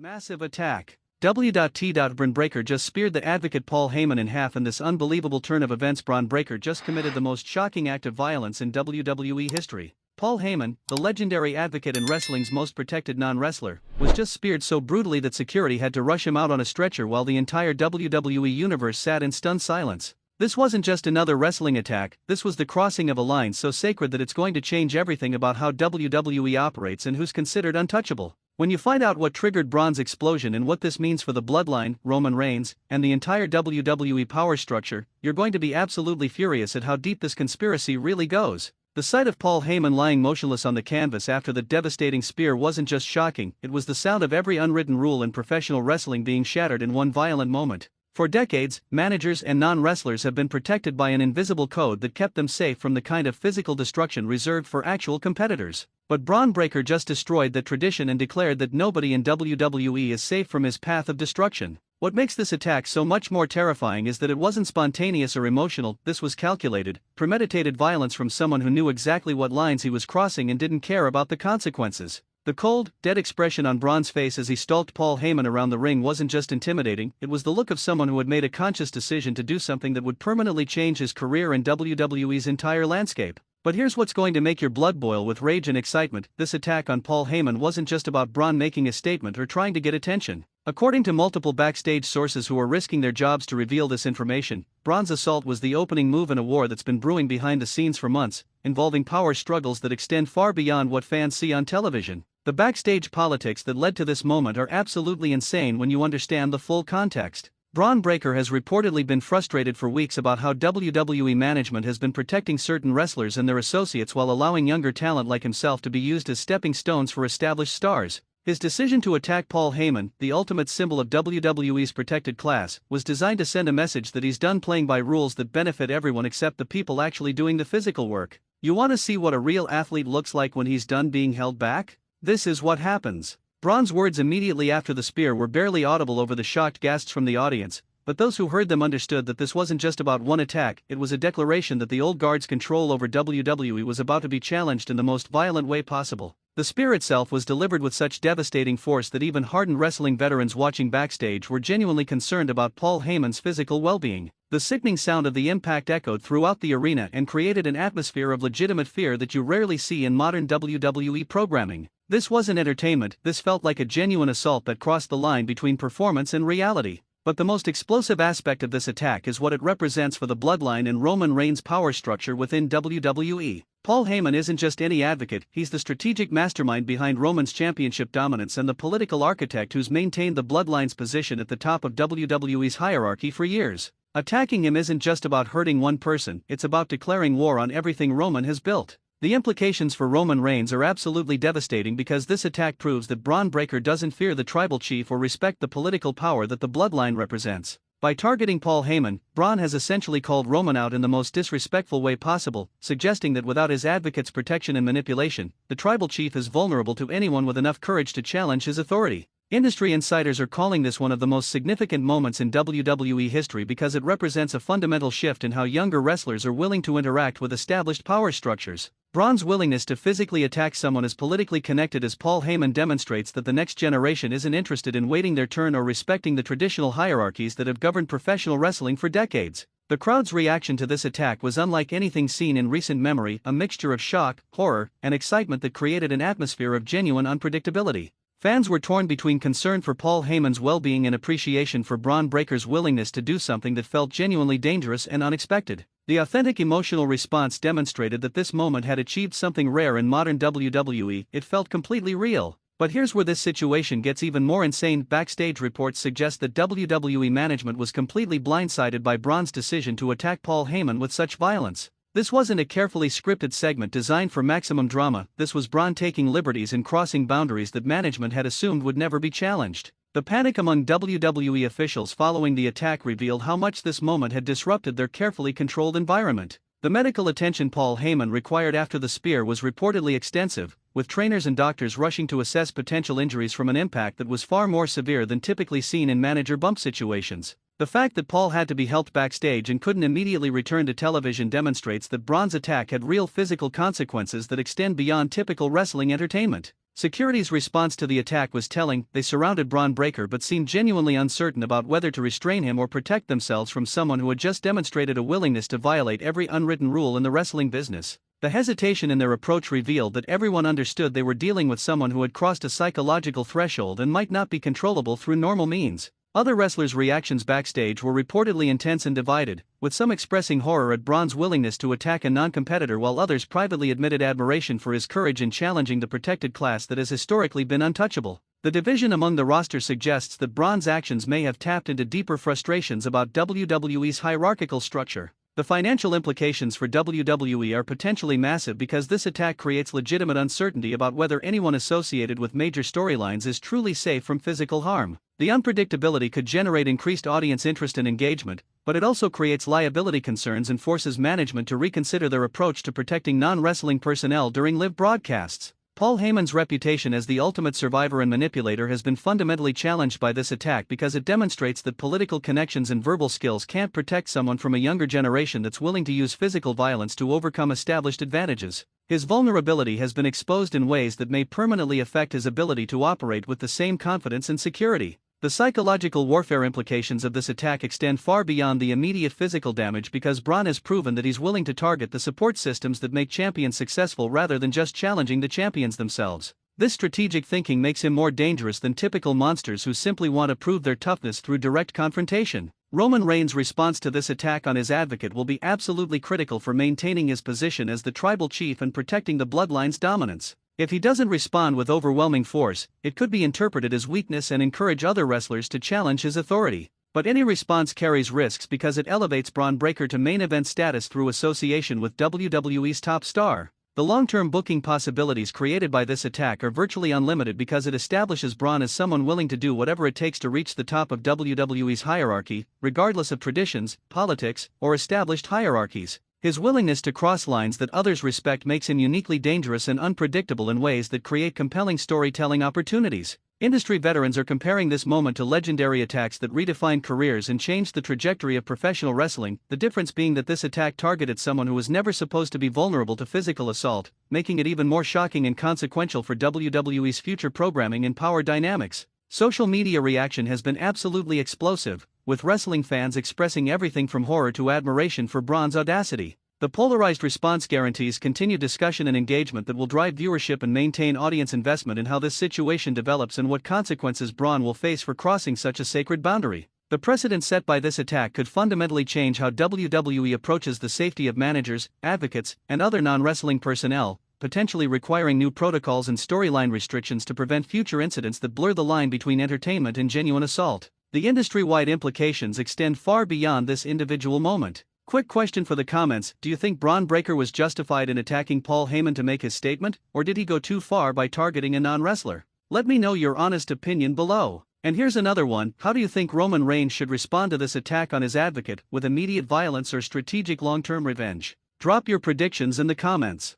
Massive attack. Bron Breakker just speared the advocate Paul Heyman in half in this unbelievable turn of events. Bron Breakker just committed the most shocking act of violence in WWE history. Paul Heyman, the legendary advocate and wrestling's most protected non-wrestler, was just speared so brutally that security had to rush him out on a stretcher while the entire WWE universe sat in stunned silence. This wasn't just another wrestling attack, this was the crossing of a line so sacred that it's going to change everything about how WWE operates and who's considered untouchable. When you find out what triggered Bron's explosion and what this means for the bloodline, Roman Reigns, and the entire WWE power structure, you're going to be absolutely furious at how deep this conspiracy really goes. The sight of Paul Heyman lying motionless on the canvas after the devastating spear wasn't just shocking, it was the sound of every unwritten rule in professional wrestling being shattered in one violent moment. For decades, managers and non-wrestlers have been protected by an invisible code that kept them safe from the kind of physical destruction reserved for actual competitors. But Bron Breakker just destroyed that tradition and declared that nobody in WWE is safe from his path of destruction. What makes this attack so much more terrifying is that it wasn't spontaneous or emotional, this was calculated, premeditated violence from someone who knew exactly what lines he was crossing and didn't care about the consequences. The cold, dead expression on Bron's face as he stalked Paul Heyman around the ring wasn't just intimidating, it was the look of someone who had made a conscious decision to do something that would permanently change his career and WWE's entire landscape. But here's what's going to make your blood boil with rage and excitement: this attack on Paul Heyman wasn't just about Bron making a statement or trying to get attention. According to multiple backstage sources who are risking their jobs to reveal this information, Bron's assault was the opening move in a war that's been brewing behind the scenes for months, involving power struggles that extend far beyond what fans see on television. The backstage politics that led to this moment are absolutely insane when you understand the full context. Bron Breakker has reportedly been frustrated for weeks about how WWE management has been protecting certain wrestlers and their associates while allowing younger talent like himself to be used as stepping stones for established stars. His decision to attack Paul Heyman, the ultimate symbol of WWE's protected class, was designed to send a message that he's done playing by rules that benefit everyone except the people actually doing the physical work. You want to see what a real athlete looks like when he's done being held back? This is what happens. Bron's words immediately after the spear were barely audible over the shocked gasps from the audience, but those who heard them understood that this wasn't just about one attack, it was a declaration that the old guard's control over WWE was about to be challenged in the most violent way possible. The spear itself was delivered with such devastating force that even hardened wrestling veterans watching backstage were genuinely concerned about Paul Heyman's physical well-being. The sickening sound of the impact echoed throughout the arena and created an atmosphere of legitimate fear that you rarely see in modern WWE programming. This wasn't entertainment, this felt like a genuine assault that crossed the line between performance and reality. But the most explosive aspect of this attack is what it represents for the bloodline and Roman Reigns' power structure within WWE. Paul Heyman isn't just any advocate, he's the strategic mastermind behind Roman's championship dominance and the political architect who's maintained the bloodline's position at the top of WWE's hierarchy for years. Attacking him isn't just about hurting one person, it's about declaring war on everything Roman has built. The implications for Roman Reigns are absolutely devastating because this attack proves that Bron Breakker doesn't fear the tribal chief or respect the political power that the bloodline represents. By targeting Paul Heyman, Bron has essentially called Roman out in the most disrespectful way possible, suggesting that without his advocate's protection and manipulation, the tribal chief is vulnerable to anyone with enough courage to challenge his authority. Industry insiders are calling this one of the most significant moments in WWE history because it represents a fundamental shift in how younger wrestlers are willing to interact with established power structures. Bron's willingness to physically attack someone as politically connected as Paul Heyman demonstrates that the next generation isn't interested in waiting their turn or respecting the traditional hierarchies that have governed professional wrestling for decades. The crowd's reaction to this attack was unlike anything seen in recent memory, a mixture of shock, horror, and excitement that created an atmosphere of genuine unpredictability. Fans were torn between concern for Paul Heyman's well-being and appreciation for Bron Breakker's willingness to do something that felt genuinely dangerous and unexpected. The authentic emotional response demonstrated that this moment had achieved something rare in modern WWE, it felt completely real. But here's where this situation gets even more insane. Backstage reports suggest that WWE management was completely blindsided by Bron's decision to attack Paul Heyman with such violence. This wasn't a carefully scripted segment designed for maximum drama, this was Bron taking liberties and crossing boundaries that management had assumed would never be challenged. The panic among WWE officials following the attack revealed how much this moment had disrupted their carefully controlled environment. The medical attention Paul Heyman required after the spear was reportedly extensive, with trainers and doctors rushing to assess potential injuries from an impact that was far more severe than typically seen in manager bump situations. The fact that Paul had to be helped backstage and couldn't immediately return to television demonstrates that Bron's attack had real physical consequences that extend beyond typical wrestling entertainment. Security's response to the attack was telling. They surrounded Bron Breakker but seemed genuinely uncertain about whether to restrain him or protect themselves from someone who had just demonstrated a willingness to violate every unwritten rule in the wrestling business. The hesitation in their approach revealed that everyone understood they were dealing with someone who had crossed a psychological threshold and might not be controllable through normal means. Other wrestlers' reactions backstage were reportedly intense and divided, with some expressing horror at Bron's willingness to attack a non-competitor while others privately admitted admiration for his courage in challenging the protected class that has historically been untouchable. The division among the roster suggests that Bron's actions may have tapped into deeper frustrations about WWE's hierarchical structure. The financial implications for WWE are potentially massive because this attack creates legitimate uncertainty about whether anyone associated with major storylines is truly safe from physical harm. The unpredictability could generate increased audience interest and engagement, but it also creates liability concerns and forces management to reconsider their approach to protecting non-wrestling personnel during live broadcasts. Paul Heyman's reputation as the ultimate survivor and manipulator has been fundamentally challenged by this attack because it demonstrates that political connections and verbal skills can't protect someone from a younger generation that's willing to use physical violence to overcome established advantages. His vulnerability has been exposed in ways that may permanently affect his ability to operate with the same confidence and security. The psychological warfare implications of this attack extend far beyond the immediate physical damage because Bron has proven that he's willing to target the support systems that make champions successful rather than just challenging the champions themselves. This strategic thinking makes him more dangerous than typical monsters who simply want to prove their toughness through direct confrontation. Roman Reigns' response to this attack on his advocate will be absolutely critical for maintaining his position as the tribal chief and protecting the bloodline's dominance. If he doesn't respond with overwhelming force, it could be interpreted as weakness and encourage other wrestlers to challenge his authority. But any response carries risks because it elevates Bron Breakker to main event status through association with WWE's top star. The long-term booking possibilities created by this attack are virtually unlimited because it establishes Bron as someone willing to do whatever it takes to reach the top of WWE's hierarchy, regardless of traditions, politics, or established hierarchies. His willingness to cross lines that others respect makes him uniquely dangerous and unpredictable in ways that create compelling storytelling opportunities. Industry veterans are comparing this moment to legendary attacks that redefined careers and changed the trajectory of professional wrestling, the difference being that this attack targeted someone who was never supposed to be vulnerable to physical assault, making it even more shocking and consequential for WWE's future programming and power dynamics. Social media reaction has been absolutely explosive, with wrestling fans expressing everything from horror to admiration for Bron's audacity. The polarized response guarantees continued discussion and engagement that will drive viewership and maintain audience investment in how this situation develops and what consequences Bron will face for crossing such a sacred boundary. The precedent set by this attack could fundamentally change how WWE approaches the safety of managers, advocates, and other non-wrestling personnel, potentially requiring new protocols and storyline restrictions to prevent future incidents that blur the line between entertainment and genuine assault. The industry-wide implications extend far beyond this individual moment. Quick question for the comments: do you think Bron Breakker was justified in attacking Paul Heyman to make his statement, or did he go too far by targeting a non-wrestler? Let me know your honest opinion below. And here's another one: how do you think Roman Reigns should respond to this attack on his advocate, with immediate violence or strategic long-term revenge? Drop your predictions in the comments.